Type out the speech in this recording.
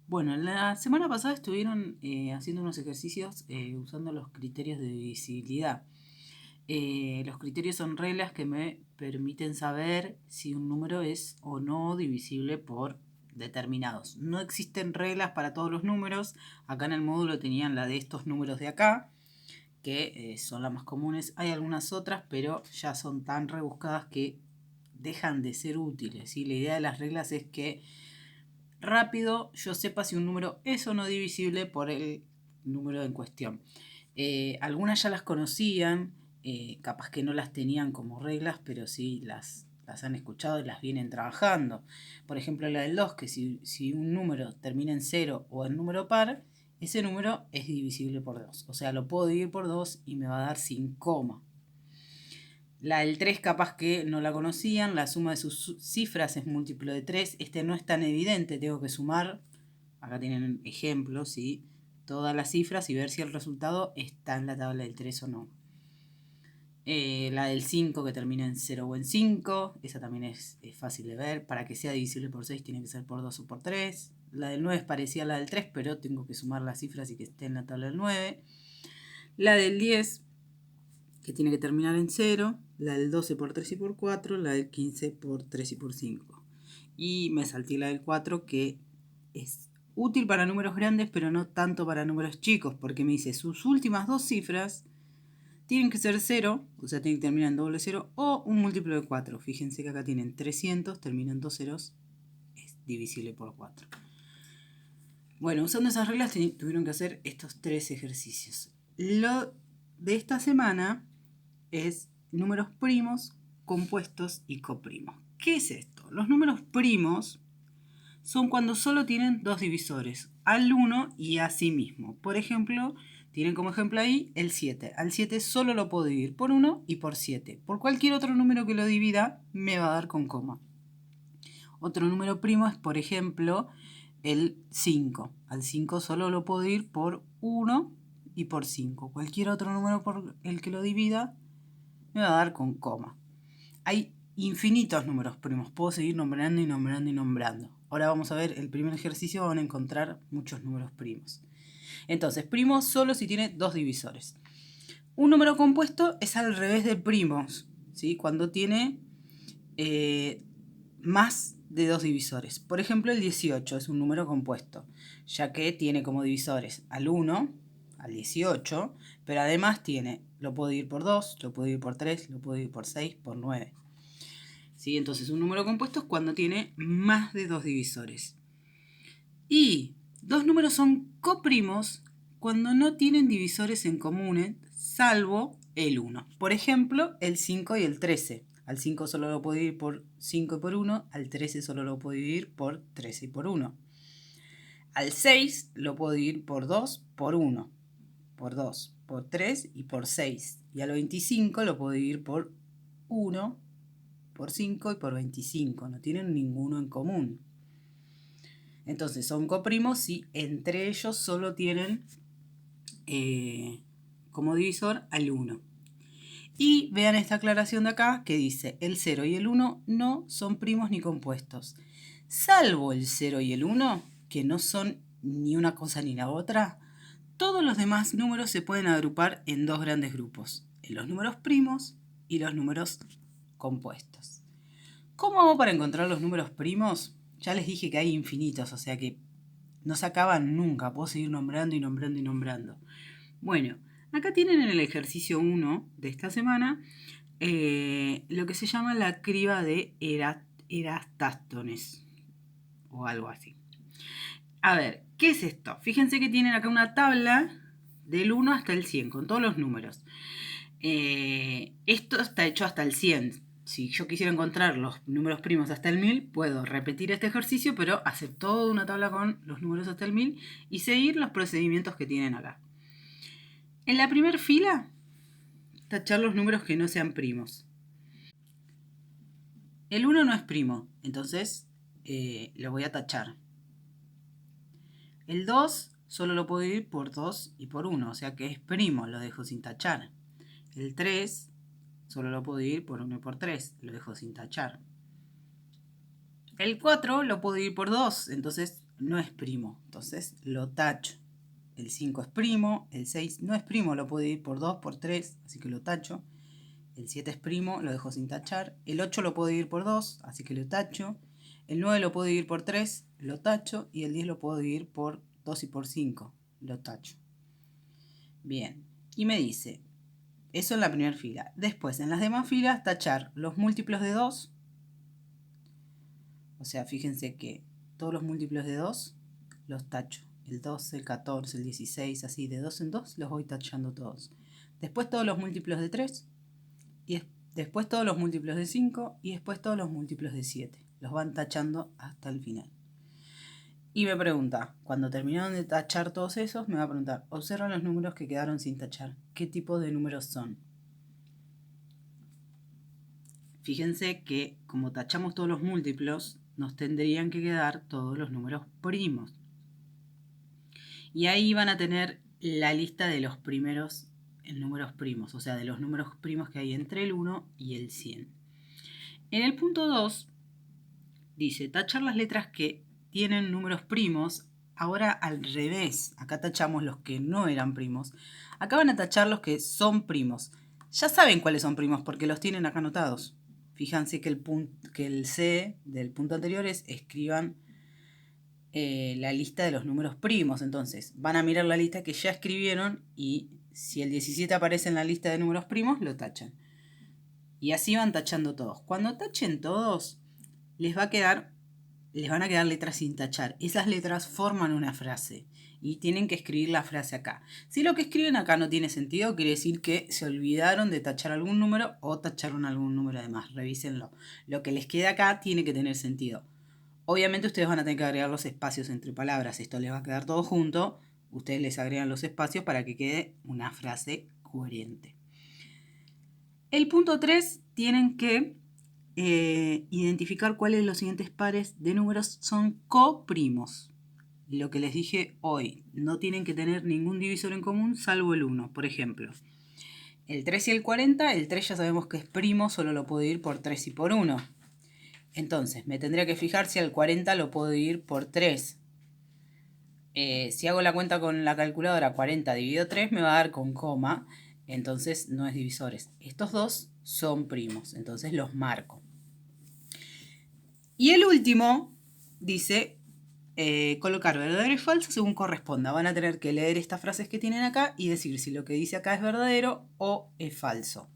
Bueno, la semana pasada estuvieron haciendo unos ejercicios usando los criterios de divisibilidad. Los criterios son reglas que me permiten saber si un número es o no divisible por determinados. No existen reglas para todos los números. Acá en el módulo tenían la de estos números de acá, que son las más comunes. Hay algunas otras, pero ya son tan rebuscadas que dejan de ser útiles. ¿Sí? La idea de las reglas es que rápido yo sepa si un número es o no divisible por el número en cuestión. Algunas ya las conocían, capaz que no las tenían como reglas, pero sí las han escuchado y las vienen trabajando. Por ejemplo, la del 2, que si un número termina en 0 o en número par, ese número es divisible por 2. O sea, lo puedo dividir por 2 y me va a dar sin coma. La del 3 capaz que no la conocían, la suma de sus cifras es múltiplo de 3. Este no es tan evidente, tengo que sumar, acá tienen ejemplos, ¿sí? Todas las cifras y ver si el resultado está en la tabla del 3 o no. La del 5 que termina en 0 o en 5, esa también es fácil de ver. Para que sea divisible por 6 tiene que ser por 2 o por 3. La del 9 es parecida a la del 3, pero tengo que sumar las cifras y que esté en la tabla del 9. La del 10 que tiene que terminar en 0, la del 12 por 3 y por 4, la del 15 por 3 y por 5. Y me salté la del 4, que es útil para números grandes, pero no tanto para números chicos, porque me dice sus últimas dos cifras tienen que ser 0, o sea, tienen que terminar en doble 0, o un múltiplo de 4. Fíjense que acá tienen 300, terminan dos ceros, es divisible por 4. Bueno, usando esas reglas tuvieron que hacer estos tres ejercicios. Lo de esta semana es números primos, compuestos y coprimos. ¿Qué es esto? Los números primos son cuando solo tienen dos divisores, al 1 y a sí mismo. Por ejemplo, tienen como ejemplo ahí el 7. Al 7 solo lo puedo dividir por 1 y por 7. Por cualquier otro número que lo divida, me va a dar con coma. Otro número primo es, por ejemplo, el 5. Al 5 solo lo puedo dividir por 1 y por 5. Cualquier otro número por el que lo divida, me va a dar con coma. Hay infinitos números primos. Puedo seguir nombrando y nombrando y nombrando. Ahora vamos a ver el primer ejercicio. Van a encontrar muchos números primos. Entonces, primo solo si tiene dos divisores. Un número compuesto es al revés de primos, ¿sí? Cuando tiene más de dos divisores. Por ejemplo, el 18 es un número compuesto, ya que tiene como divisores al 1, al 18, pero además tiene, lo puedo dividir por 2, lo puedo dividir por 3, lo puedo dividir por 6, por 9. ¿Sí? Entonces, un número compuesto es cuando tiene más de dos divisores. Y dos números son coprimos cuando no tienen divisores en común, salvo el 1. Por ejemplo, el 5 y el 13. Al 5 solo lo puedo dividir por 5 y por 1, al 13 solo lo puedo dividir por 13 y por 1. Al 6 lo puedo dividir por 2, por 1, por 2, por 3 y por 6. Y al 25 lo puedo dividir por 1, por 5 y por 25. No tienen ninguno en común. Entonces son coprimos si entre ellos solo tienen como divisor al 1. Y vean esta aclaración de acá que dice el 0 y el 1 no son primos ni compuestos. Salvo el 0 y el 1, que no son ni una cosa ni la otra, todos los demás números se pueden agrupar en dos grandes grupos, en los números primos y los números compuestos. ¿Cómo hago para encontrar los números primos? Ya les dije que hay infinitos, o sea que no se acaban nunca, puedo seguir nombrando y nombrando y nombrando. Bueno, acá tienen en el ejercicio 1 de esta semana lo que se llama la criba de Eratóstenes o algo así. A ver, ¿qué es esto? Fíjense que tienen acá una tabla del 1 hasta el 100 con todos los números. Esto está hecho hasta el 100. Si yo quisiera encontrar los números primos hasta el 1000, puedo repetir este ejercicio, pero hacer toda una tabla con los números hasta el 1000 y seguir los procedimientos que tienen acá. En la primera fila, tachar los números que no sean primos. El 1 no es primo, entonces lo voy a tachar. El 2 solo lo puedo dividir por 2 y por 1, o sea que es primo, lo dejo sin tachar. El 3 solo lo puedo dividir por 1 y por 3, lo dejo sin tachar. El 4 lo puedo dividir por 2, entonces no es primo, entonces lo tacho. El 5 es primo, el 6 no es primo, lo puedo dividir por 2, por 3, así que lo tacho. El 7 es primo, lo dejo sin tachar. El 8 lo puedo dividir por 2, así que lo tacho. El 9 lo puedo dividir por 3, lo tacho. Y el 10 lo puedo dividir por 2 y por 5, lo tacho. Bien, y me dice, eso en la primera fila. Después, en las demás filas, tachar los múltiplos de 2. O sea, fíjense que todos los múltiplos de 2 los tacho. El 12, el 14, el 16, así de 2 en 2 los voy tachando todos. Después todos los múltiplos de 3. Y después todos los múltiplos de 5 y después todos los múltiplos de 7. Los van tachando hasta el final. Y me pregunta, cuando terminaron de tachar todos esos, me va a preguntar, observa los números que quedaron sin tachar. ¿Qué tipo de números son? Fíjense que como tachamos todos los múltiplos, nos tendrían que quedar todos los números primos. Y ahí van a tener la lista de los primeros números primos, o sea, de los números primos que hay entre el 1 y el 100. En el punto 2 dice, tachar las letras que tienen números primos. Ahora al revés, acá tachamos los que no eran primos. Acá van a tachar los que son primos. Ya saben cuáles son primos porque los tienen acá anotados. Fíjense que el C del punto anterior es escriban la lista de los números primos. Entonces van a mirar la lista que ya escribieron y si el 17 aparece en la lista de números primos, lo tachan. Y así van tachando todos. Cuando tachen todos, les van a quedar letras sin tachar. Esas letras forman una frase y tienen que escribir la frase acá. Si lo que escriben acá no tiene sentido, quiere decir que se olvidaron de tachar algún número o tacharon algún número de más. Revísenlo. Lo que les queda acá tiene que tener sentido. Obviamente ustedes van a tener que agregar los espacios entre palabras. Esto les va a quedar todo junto. Ustedes les agregan los espacios para que quede una frase coherente. El punto 3 tienen que identificar cuáles de los siguientes pares de números son coprimos. Lo que les dije hoy, no tienen que tener ningún divisor en común salvo el 1. Por ejemplo, el 3 y el 40, el 3 ya sabemos que es primo, solo lo puedo dividir por 3 y por 1. Entonces, me tendría que fijar si al 40 lo puedo dividir por 3. Si hago la cuenta con la calculadora, 40 dividido 3 me va a dar con coma, entonces no es divisores. Estos dos son primos, entonces los marco. Y el último dice colocar verdadero y falso según corresponda. Van a tener que leer estas frases que tienen acá y decir si lo que dice acá es verdadero o es falso.